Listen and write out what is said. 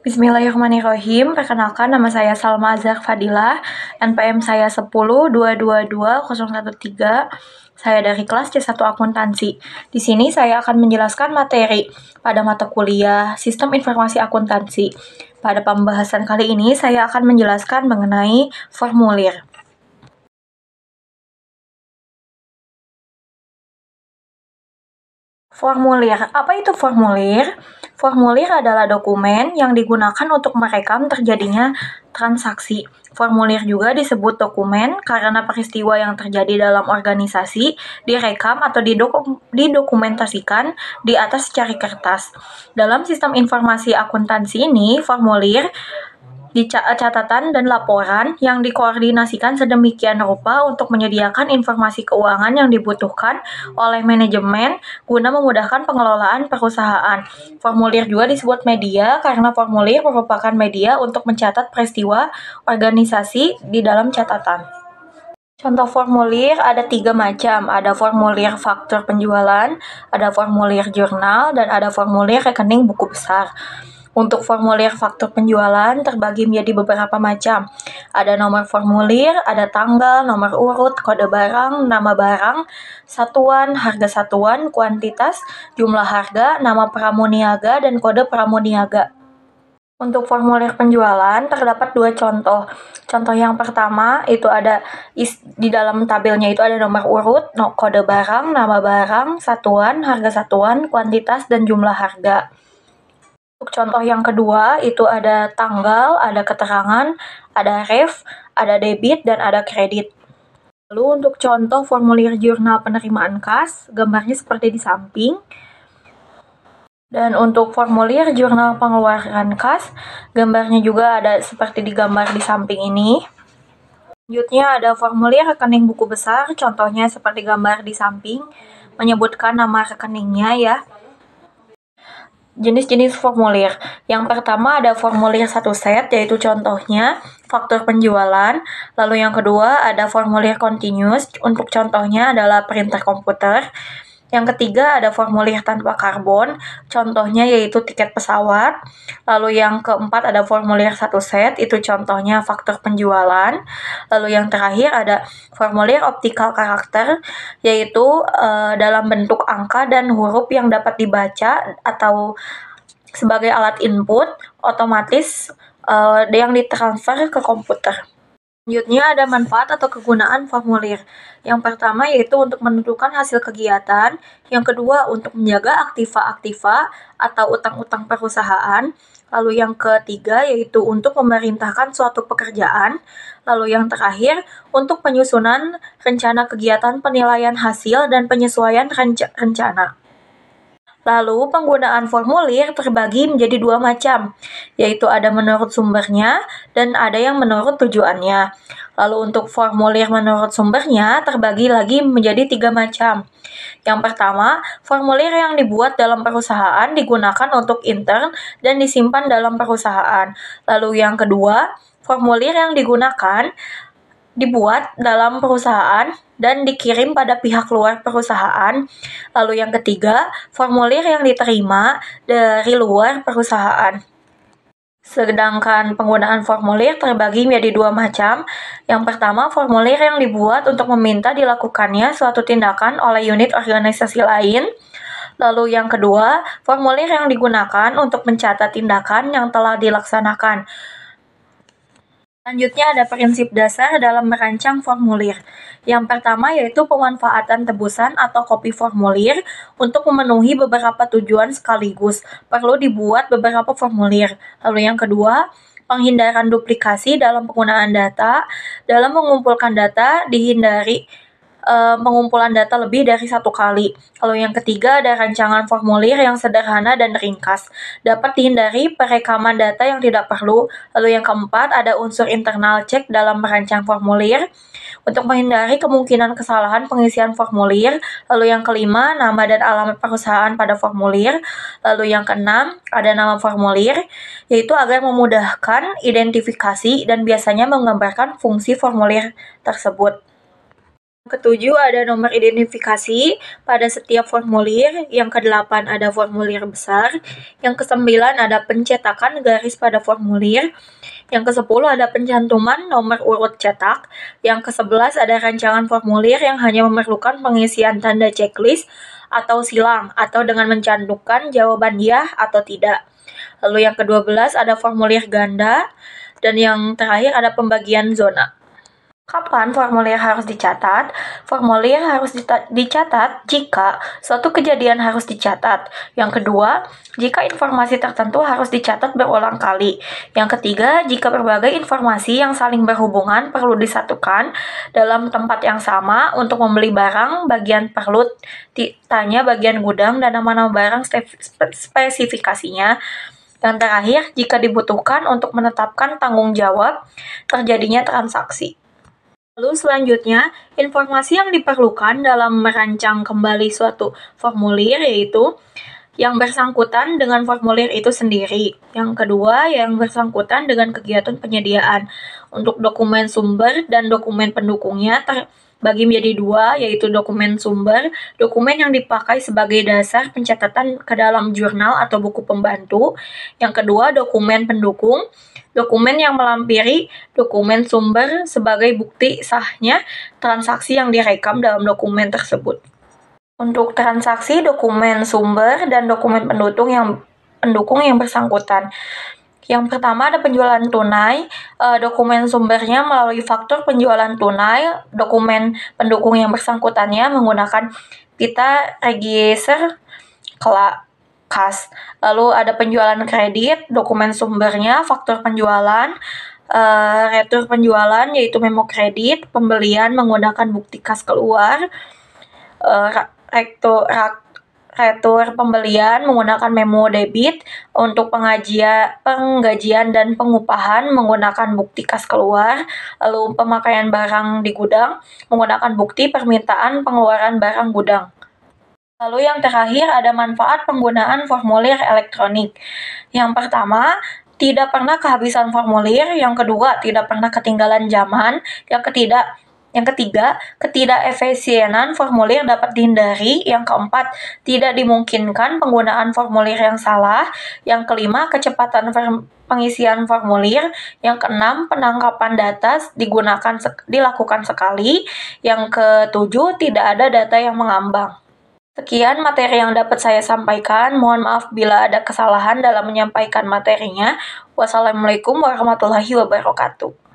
Bismillahirrahmanirrahim. Perkenalkan, nama saya Salma Azhar Fadilah. NPM saya 10222013. Saya dari kelas C1 Akuntansi. Di sini saya akan menjelaskan materi pada mata kuliah Sistem Informasi Akuntansi. Pada pembahasan kali ini saya akan menjelaskan mengenai formulir. Formulir. Apa itu formulir? Formulir adalah dokumen yang digunakan untuk merekam terjadinya transaksi. Formulir juga disebut dokumen karena peristiwa yang terjadi dalam organisasi direkam atau didokumentasikan di atas secari kertas. Dalam sistem informasi akuntansi ini, formulir catatan dan laporan yang dikoordinasikan sedemikian rupa untuk menyediakan informasi keuangan yang dibutuhkan oleh manajemen guna memudahkan pengelolaan perusahaan. Formulir juga disebut media karena formulir merupakan media untuk mencatat peristiwa organisasi di dalam catatan. Contoh formulir ada 3 macam, ada formulir faktur penjualan, ada formulir jurnal, dan ada formulir rekening buku besar. Untuk formulir faktur penjualan terbagi menjadi beberapa macam. Ada nomor formulir, ada tanggal, nomor urut, kode barang, nama barang, satuan, harga satuan, kuantitas, jumlah harga, nama pramuniaga, dan kode pramuniaga. Untuk formulir penjualan terdapat 2 contoh. Contoh yang pertama itu ada di dalam tabelnya itu ada nomor urut, kode barang, nama barang, satuan, harga satuan, kuantitas, dan jumlah harga. Untuk contoh yang kedua itu ada tanggal, ada keterangan, ada ref, ada debit, dan ada kredit. Lalu untuk contoh formulir jurnal penerimaan kas, gambarnya seperti di samping. Dan untuk formulir jurnal pengeluaran kas, gambarnya juga ada seperti digambar di samping ini. Selanjutnya ada formulir rekening buku besar, contohnya seperti gambar di samping, menyebutkan nama rekeningnya ya. Jenis-jenis formulir. Yang pertama ada formulir satu set, yaitu contohnya faktur penjualan. Lalu yang kedua ada formulir continuous, untuk contohnya adalah printer komputer. Yang ketiga ada formulir tanpa karbon, contohnya yaitu tiket pesawat. Lalu yang keempat ada formulir satu set, itu contohnya faktur penjualan. Lalu yang terakhir ada formulir optical karakter, yaitu dalam bentuk angka dan huruf yang dapat dibaca atau sebagai alat input otomatis yang ditransfer ke komputer. Selanjutnya ada manfaat atau kegunaan formulir. Yang pertama yaitu untuk menentukan hasil kegiatan. Yang kedua untuk menjaga aktiva-aktiva atau utang-utang perusahaan. Lalu yang ketiga yaitu untuk memerintahkan suatu pekerjaan. Lalu yang terakhir untuk penyusunan rencana kegiatan penilaian hasil dan penyesuaian rencana. Lalu penggunaan formulir terbagi menjadi 2 macam, yaitu ada menurut sumbernya dan ada yang menurut tujuannya. Lalu untuk formulir menurut sumbernya terbagi lagi menjadi 3 macam. Yang pertama, formulir yang dibuat dalam perusahaan digunakan untuk intern dan disimpan dalam perusahaan. Lalu yang kedua, formulir yang digunakan dibuat dalam perusahaan dan dikirim pada pihak luar perusahaan. Lalu yang ketiga, formulir yang diterima dari luar perusahaan. Sedangkan penggunaan formulir terbagi menjadi 2 macam. Yang pertama, formulir yang dibuat untuk meminta dilakukannya suatu tindakan oleh unit organisasi lain. Lalu yang kedua, formulir yang digunakan untuk mencatat tindakan yang telah dilaksanakan. Selanjutnya ada prinsip dasar dalam merancang formulir. Yang pertama yaitu pemanfaatan tebusan atau copy formulir untuk memenuhi beberapa tujuan sekaligus. Perlu dibuat beberapa formulir. Lalu yang kedua, penghindaran duplikasi dalam penggunaan data. Dalam mengumpulkan data, dihindari pengumpulan data lebih dari 1 kali. Lalu yang ketiga ada rancangan formulir yang sederhana dan ringkas. Dapat dihindari perekaman data yang tidak perlu. Lalu yang keempat ada unsur internal check dalam merancang formulir untuk menghindari kemungkinan kesalahan pengisian formulir. Lalu yang kelima nama dan alamat perusahaan pada formulir. Lalu yang keenam ada nama formulir, yaitu agar memudahkan identifikasi dan biasanya menggambarkan fungsi formulir tersebut. Ketujuh ada nomor identifikasi pada setiap formulir, yang ke-8 ada formulir besar, yang ke-9 ada pencetakan garis pada formulir, yang ke-10 ada pencantuman nomor urut cetak, yang ke-11 ada rancangan formulir yang hanya memerlukan pengisian tanda checklist atau silang, atau dengan mencantumkan jawaban ya atau tidak. Lalu yang ke-12 ada formulir ganda, dan yang terakhir ada pembagian zona. Kapan formulir harus dicatat? Formulir harus dicatat jika suatu kejadian harus dicatat. Yang kedua, jika informasi tertentu harus dicatat berulang kali. Yang ketiga, jika berbagai informasi yang saling berhubungan perlu disatukan dalam tempat yang sama untuk membeli barang, bagian perlu tanya bagian gudang dan nama-nama barang spesifikasinya. Dan terakhir, jika dibutuhkan untuk menetapkan tanggung jawab terjadinya transaksi. Lalu selanjutnya, informasi yang diperlukan dalam merancang kembali suatu formulir yaitu yang bersangkutan dengan formulir itu sendiri. Yang kedua, yang bersangkutan dengan kegiatan penyediaan. Untuk dokumen sumber dan dokumen pendukungnya terbagi menjadi dua, yaitu dokumen sumber, dokumen yang dipakai sebagai dasar pencatatan ke dalam jurnal atau buku pembantu. Yang kedua, dokumen pendukung, dokumen yang melampiri dokumen sumber sebagai bukti sahnya transaksi yang direkam dalam dokumen tersebut. Untuk transaksi, dokumen sumber dan dokumen pendukung yang bersangkutan. Yang pertama ada penjualan tunai, dokumen sumbernya melalui faktur penjualan tunai, dokumen pendukung yang bersangkutannya menggunakan pita register kas. Lalu ada penjualan kredit, dokumen sumbernya faktur penjualan, retur penjualan yaitu memo kredit, pembelian menggunakan bukti kas keluar, retur pembelian menggunakan memo debit, untuk penggajian dan pengupahan menggunakan bukti kas keluar, lalu pemakaian barang di gudang menggunakan bukti permintaan pengeluaran barang gudang. Lalu yang terakhir ada manfaat penggunaan formulir elektronik. Yang pertama, tidak pernah kehabisan formulir. Yang kedua, tidak pernah ketinggalan zaman. Yang ketiga, ketidakefisienan formulir dapat dihindari. Yang keempat, tidak dimungkinkan penggunaan formulir yang salah. Yang kelima, kecepatan pengisian formulir. Yang keenam, penangkapan data dilakukan sekali. Yang ketujuh, tidak ada data yang mengambang. Sekian materi yang dapat saya sampaikan. Mohon maaf bila ada kesalahan dalam menyampaikan materinya. Wassalamualaikum warahmatullahi wabarakatuh.